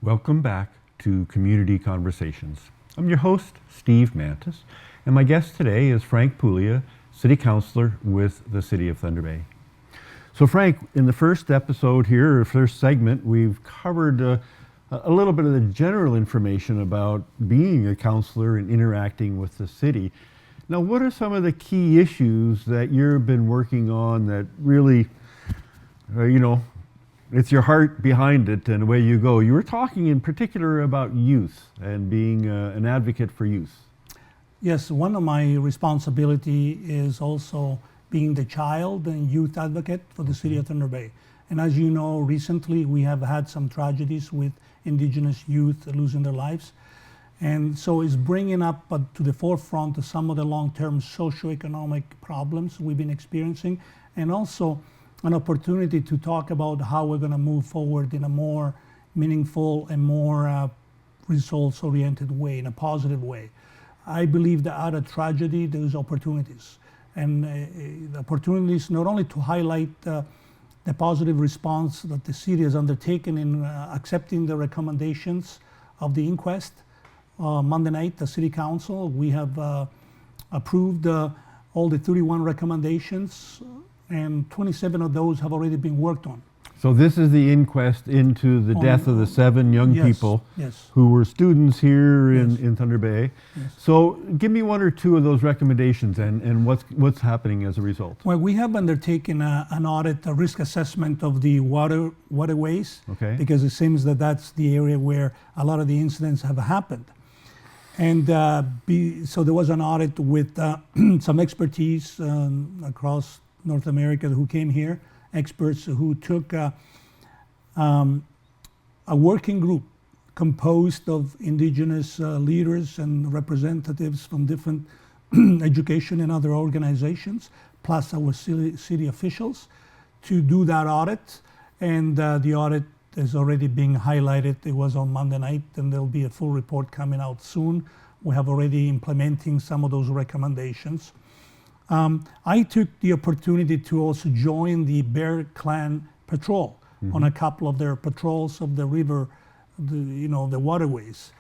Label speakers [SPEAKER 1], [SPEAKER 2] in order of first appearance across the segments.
[SPEAKER 1] Welcome back to Community Conversations. I'm your host, Steve Mantis, and my guest today is Frank Pullia, City Councillor with the City of Thunder Bay. So Frank, in the first episode here, or first segment, we've covered a little bit of the general information about being a councillor and interacting with the city. Now, what are some of the key issues that you've been working on that really, it's your heart behind it and away you go? You were talking in particular about youth and being an advocate for youth.
[SPEAKER 2] Yes, one of my responsibility is also being the child and youth advocate for the City of Thunder Bay. And as you know, recently we have had some tragedies with Indigenous youth losing their lives. And so it's bringing up to the forefront some of the long-term socioeconomic problems we've been experiencing, and also an opportunity to talk about how we're going to move forward in a more meaningful and more results-oriented way, in a positive way. I believe that out of tragedy, there's opportunities. And the opportunities not only to highlight the positive response that the city has undertaken in accepting the recommendations of the inquest. Monday night, the City Council, we have approved all the 31 recommendations, and 27 of those have already been worked on.
[SPEAKER 1] So this is the inquest into the death of the 7 young people
[SPEAKER 2] yes.
[SPEAKER 1] who were students here
[SPEAKER 2] Yes.
[SPEAKER 1] in Thunder Bay.
[SPEAKER 2] Yes.
[SPEAKER 1] So give me one or two of those recommendations and what's happening as a result.
[SPEAKER 2] Well, we have undertaken an audit, a risk assessment of the waterways,
[SPEAKER 1] Okay.
[SPEAKER 2] because it seems that that's the area where a lot of the incidents have happened. And so there was an audit with some expertise across North America who came here, experts who took a working group composed of Indigenous leaders and representatives from different education and other organizations, plus our city officials, to do that audit. And the audit is already being highlighted. It was on Monday night, and there'll be a full report coming out soon. We have already implementing some of those recommendations. I took the opportunity to also join the Bear Clan Patrol on a couple of their patrols of the river, the waterways,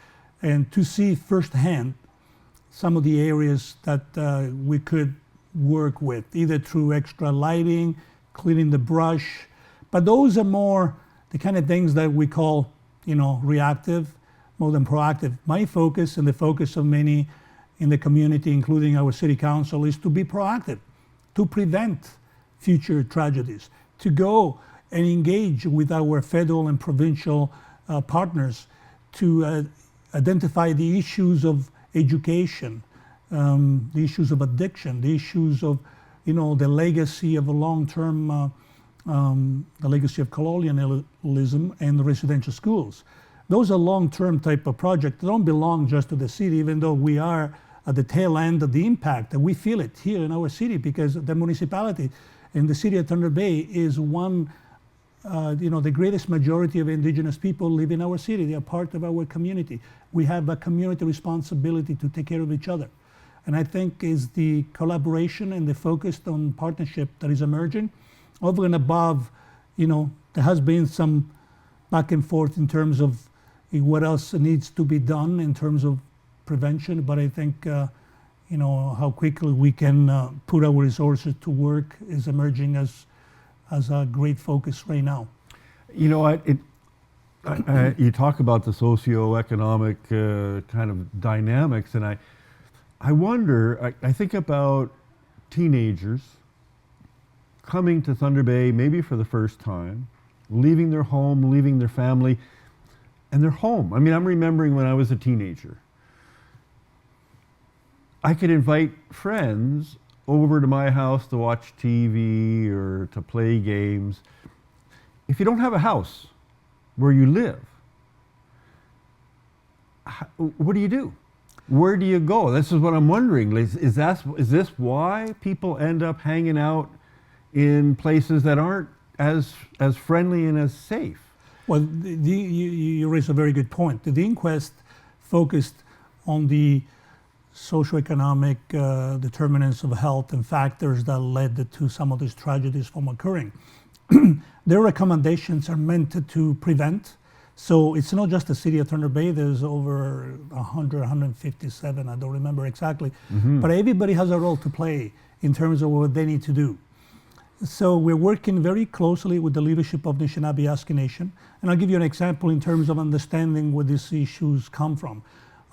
[SPEAKER 2] and to see firsthand some of the areas that we could work with, either through extra lighting, cleaning the brush. But those are more the kind of things that we call, reactive more than proactive. My focus and the focus of many in the community, including our city council, is to be proactive, to prevent future tragedies, to go and engage with our federal and provincial partners to identify the issues of education, the issues of addiction, the issues of, the legacy of a long-term, the legacy of colonialism and the residential schools. Those are long-term type of projects. They don't belong just to the city, even though we are at the tail end of the impact, and we feel it here in our city because the municipality in the city of Thunder Bay is one, the greatest majority of Indigenous people live in our city. They are part of our community. We have a community responsibility to take care of each other. And I think is the collaboration and the focus on partnership that is emerging. Over and above, there has been some back and forth in terms of what else needs to be done in terms of prevention, but I think how quickly we can put our resources to work is emerging as a great focus right now.
[SPEAKER 1] You talk about the socioeconomic kind of dynamics, and I wonder, I think about teenagers coming to Thunder Bay maybe for the first time, leaving their home, leaving their family, and they're home. I mean, I'm remembering when I was a teenager, I could invite friends over to my house to watch TV or to play games. If you don't have a house where you live, what do you do? Where do you go? This is what I'm wondering. Is this why people end up hanging out in places that aren't as friendly and as safe?
[SPEAKER 2] Well, you raise a very good point. The inquest focused on the socioeconomic determinants of health and factors that led to some of these tragedies from occurring. Their recommendations are meant to prevent, So it's not just the city of Thunder Bay. There's over 100, 157. I don't remember exactly. But everybody has a role to play in terms of what they need to do. So we're working very closely with the leadership of the Anishinaabe Nation. And I'll give you an example in terms of understanding where these issues come from.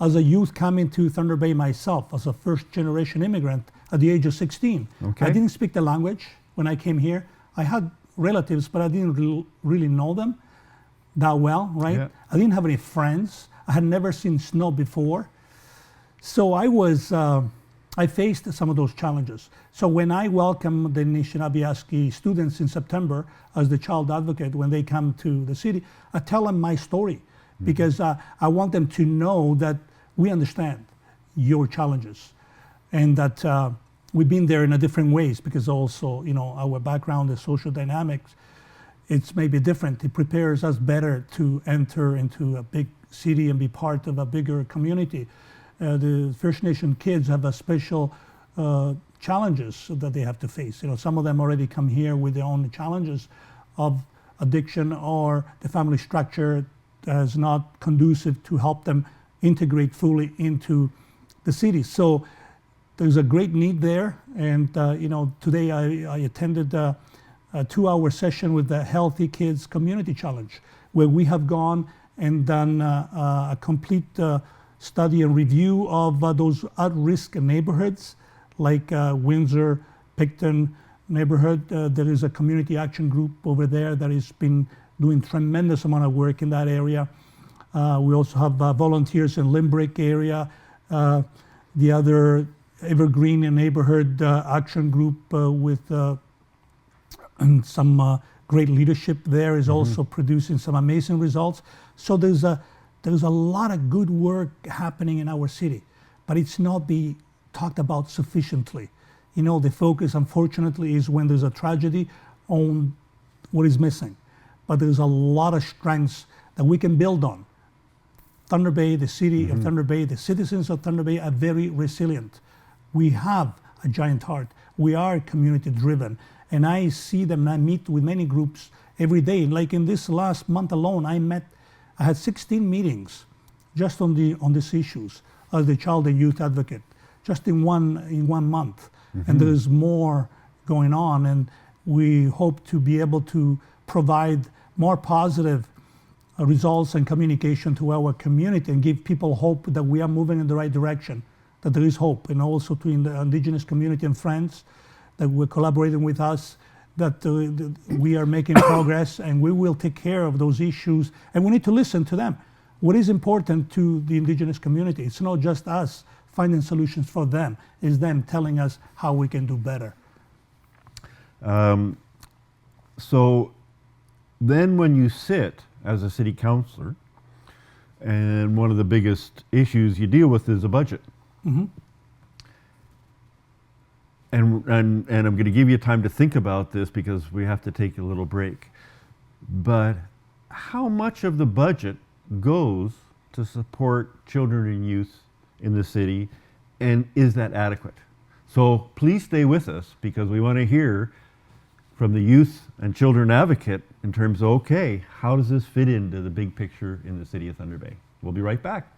[SPEAKER 2] As a youth coming to Thunder Bay myself, as a first generation immigrant at the age of 16,
[SPEAKER 1] Okay.
[SPEAKER 2] I didn't speak the language when I came here. I had relatives, but I didn't really know them that well, right?
[SPEAKER 1] Yeah.
[SPEAKER 2] I didn't have any friends. I had never seen snow before. So I faced some of those challenges. So when I welcome the Anishinaabe students in September as the child advocate, when they come to the city, I tell them my story because I want them to know that we understand your challenges and that we've been there in a different ways because also, our background is social dynamics. It's maybe different. It prepares us better to enter into a big city and be part of a bigger community. The First Nation kids have a special challenges that they have to face. Some of them already come here with their own challenges of addiction, or the family structure is not conducive to help them integrate fully into the city. So there's a great need there. And today I attended a 2-hour session with the Healthy Kids Community Challenge, where we have gone and done a complete study and review of those at-risk neighborhoods like Windsor, Picton neighborhood. There is a community action group over there that has been doing tremendous amount of work in that area. We also have volunteers in Limbrick area. The other Evergreen neighborhood action group with some great leadership there is also producing some amazing results. So there's a lot of good work happening in our city, but it's not being talked about sufficiently. The focus, unfortunately, is when there's a tragedy on what is missing. But there's a lot of strengths that we can build on. Thunder Bay, the city of Thunder Bay, the citizens of Thunder Bay are very resilient. We have a giant heart. We are community driven. And I see them, and I meet with many groups every day. Like in this last month alone, I had 16 meetings just on these issues as the child and youth advocate, just in one month. And there's more going on, and we hope to be able to provide more positive results and communication to our community and give people hope that we are moving in the right direction, that there is hope, and also to the Indigenous community and friends that were collaborating with us, that we are making progress, and we will take care of those issues, and we need to listen to them. What is important to the Indigenous community? It's not just us finding solutions for them, it's them telling us how we can do better.
[SPEAKER 1] So then when you sit as a city councillor, and one of the biggest issues you deal with is a budget. And I'm going to give you time to think about this because we have to take a little break. But how much of the budget goes to support children and youth in the city, and is that adequate? So please stay with us because we want to hear from the youth and children advocate in terms of, okay, how does this fit into the big picture in the city of Thunder Bay? We'll be right back.